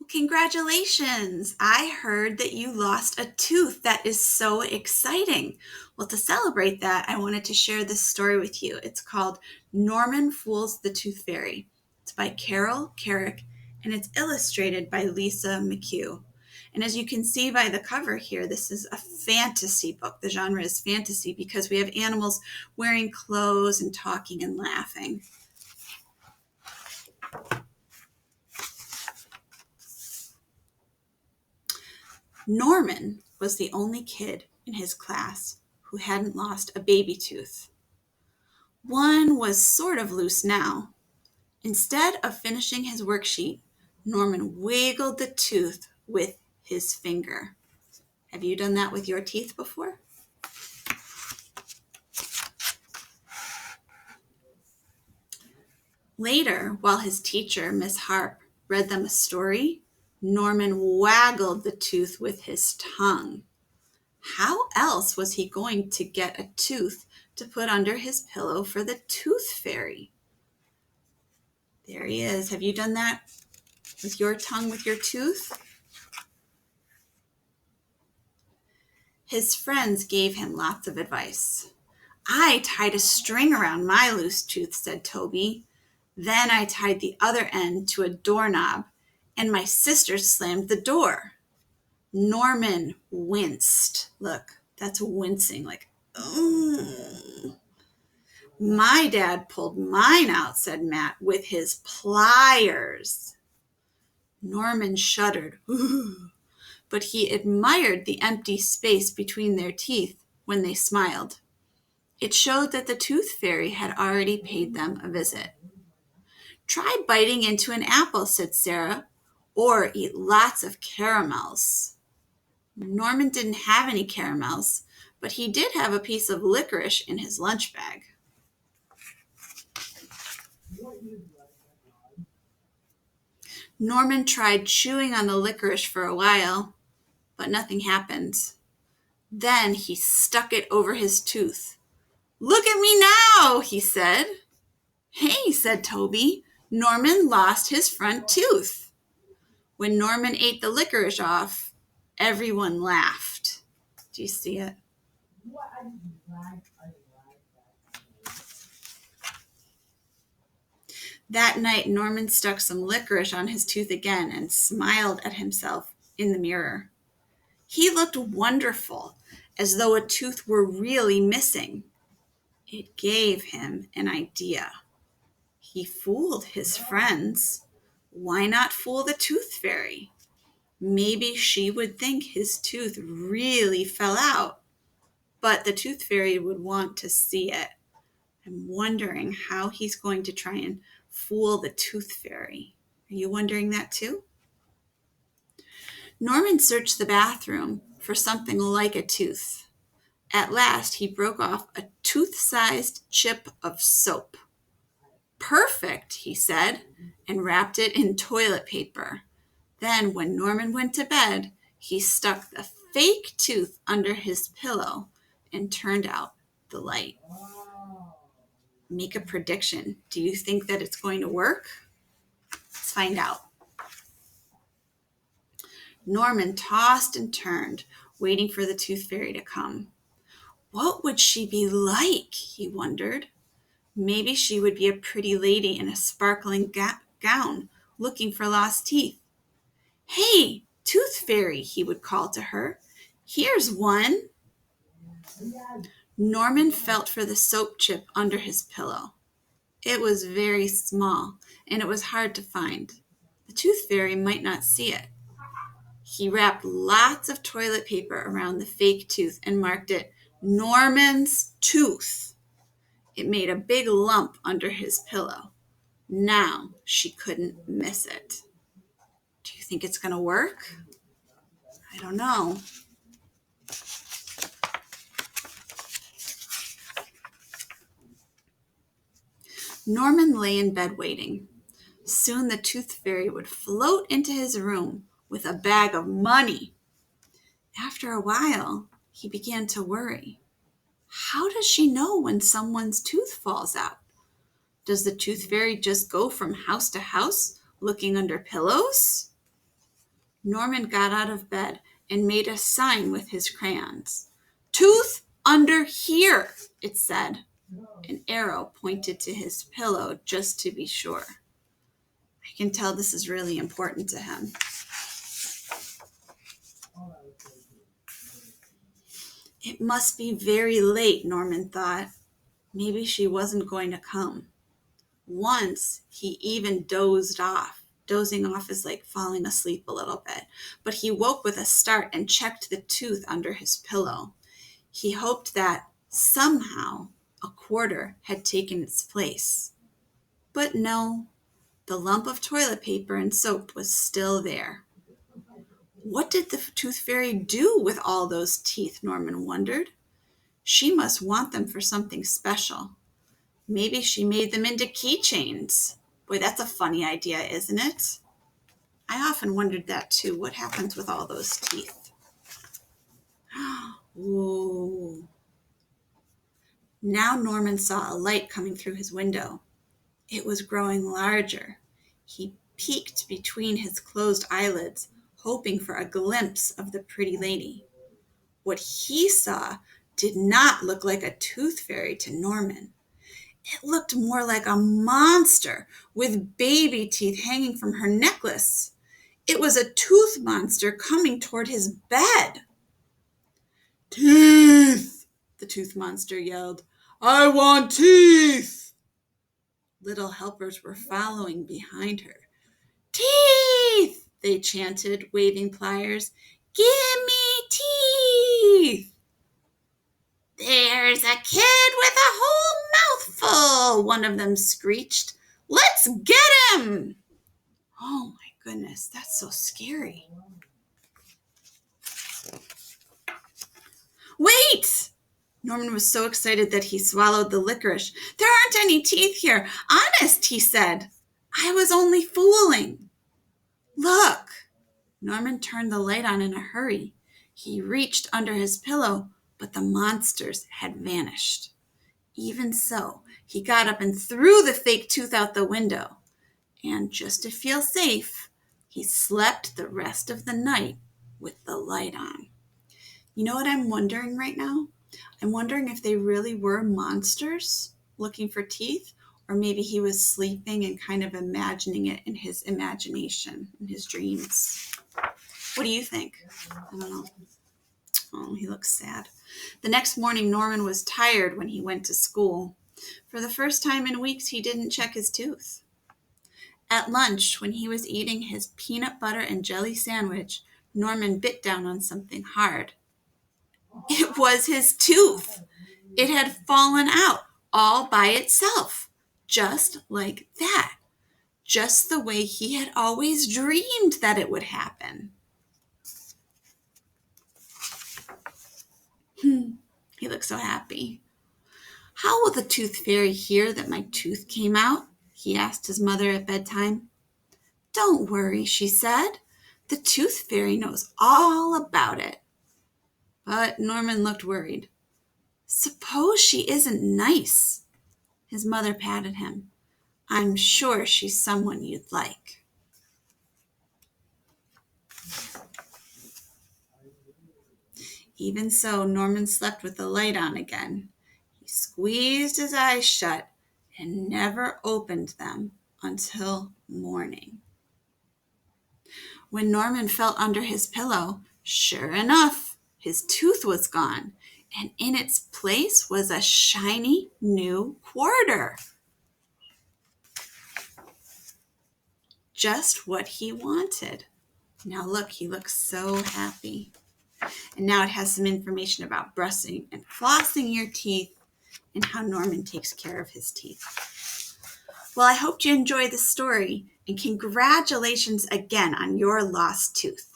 Congratulations! I heard that you lost a tooth. That is so exciting. Well, to celebrate that, I wanted to share this story with you. It's called Norman Fools the Tooth Fairy. It's by Carol Carrick, and it's illustrated by Lisa McHugh. And as you can see by the cover here, this is a fantasy book. The genre is fantasy because we have animals wearing clothes and talking and laughing. Norman was the only kid in his class who hadn't lost a baby tooth. One was sort of loose now. Instead of finishing his worksheet, Norman wiggled the tooth with his finger. Have you done that with your teeth before? Later, while his teacher, Miss Harp, read them a story, Norman waggled the tooth with his tongue. How else was he going to get a tooth to put under his pillow for the tooth fairy? There he is. Have you done that with your tongue, with your tooth? His friends gave him lots of advice. I tied a string around my loose tooth, said Toby. Then I tied the other end to a doorknob, and my sister slammed the door. Norman winced. Look, that's wincing, like, oh. My dad pulled mine out, said Matt, with his pliers. Norman shuddered, but he admired the empty space between their teeth when they smiled. It showed that the tooth fairy had already paid them a visit. Try biting into an apple, said Sarah, or eat lots of caramels. Norman didn't have any caramels, but he did have a piece of licorice in his lunch bag. Norman tried chewing on the licorice for a while, but nothing happened. Then he stuck it over his tooth. Look at me now, he said. Hey, said Toby, Norman lost his front tooth. When Norman ate the licorice off, everyone laughed. Do you see it? That night, Norman stuck some licorice on his tooth again and smiled at himself in the mirror. He looked wonderful, as though a tooth were really missing. It gave him an idea. He fooled his friends. Why not fool the tooth fairy? Maybe she would think his tooth really fell out, but the tooth fairy would want to see it. I'm wondering how he's going to try and fool the tooth fairy. Are you wondering that too? Norman searched the bathroom for something like a tooth. At last, he broke off a tooth-sized chip of soap. Perfect, he said, and wrapped it in toilet paper. Then, when Norman went to bed, he stuck the fake tooth under his pillow and turned out the light. Make a prediction. Do you think that it's going to work? Let's find out. Norman tossed and turned, waiting for the tooth fairy to come. What would she be like, he wondered. Maybe she would be a pretty lady in a sparkling gown, looking for lost teeth. Hey, tooth fairy, he would call to her. Here's one. Norman felt for the soap chip under his pillow. It was very small, and it was hard to find. The tooth fairy might not see it. He wrapped lots of toilet paper around the fake tooth and marked it Norman's tooth. It made a big lump under his pillow. Now she couldn't miss it. Do you think it's going to work? I don't know. Norman lay in bed waiting. Soon the tooth fairy would float into his room with a bag of money. After a while, he began to worry. How does she know when someone's tooth falls out? Does the tooth fairy just go from house to house looking under pillows? Norman got out of bed and made a sign with his crayons. "Tooth under here," it said. An arrow pointed to his pillow just to be sure. I can tell this is really important to him. It must be very late, Norman thought. Maybe she wasn't going to come. Once he even dozing off is like falling asleep a little bit, but he woke with a start and checked the tooth under his pillow. He hoped that somehow a quarter had taken its place. But no, the lump of toilet paper and soap was still there. What did the tooth fairy do with all those teeth, Norman wondered. She must want them for something special. Maybe she made them into keychains. Boy, that's a funny idea, isn't it? I often wondered that too. What happens with all those teeth? Whoa. Now Norman saw a light coming through his window. It was growing larger. He peeked between his closed eyelids, hoping for a glimpse of the pretty lady. What he saw did not look like a tooth fairy to Norman. It looked more like a monster with baby teeth hanging from her necklace. It was a tooth monster coming toward his bed. "Teeth!" the tooth monster yelled. "I want teeth!" Little helpers were following behind her. "Teeth!" they chanted, waving pliers. "Give me teeth!" "There's a kid with a whole mouthful," one of them screeched. "Let's get him!" Oh my goodness, that's so scary. "Wait!" Norman was so excited that he swallowed the licorice. "There aren't any teeth here. Honest," he said. "I was only fooling." Look! Norman turned the light on in a hurry. He reached under his pillow, but the monsters had vanished. Even so, he got up and threw the fake tooth out the window. And just to feel safe, he slept the rest of the night with the light on. You know what I'm wondering right now? I'm wondering if they really were monsters looking for teeth, or maybe he was sleeping and kind of imagining it in his imagination, in his dreams. What do you think? I don't know. Oh, he looks sad. The next morning, Norman was tired when he went to school. For the first time in weeks, he didn't check his tooth. At lunch, when he was eating his peanut butter and jelly sandwich, Norman bit down on something hard. It was his tooth. It had fallen out all by itself, just like that. Just the way he had always dreamed that it would happen. He looked so happy. "How will the tooth fairy hear that my tooth came out?" he asked his mother at bedtime. "Don't worry," she said. "The tooth fairy knows all about it." But Norman looked worried. "Suppose she isn't nice?" His mother patted him. "I'm sure she's someone you'd like." Even so, Norman slept with the light on again. He squeezed his eyes shut and never opened them until morning. When Norman felt under his pillow, sure enough, his tooth was gone, and in its place was a shiny new quarter. Just what he wanted. Now look, he looks so happy. And now it has some information about brushing and flossing your teeth and how Norman takes care of his teeth. Well, I hope you enjoyed the story, and congratulations again on your lost tooth.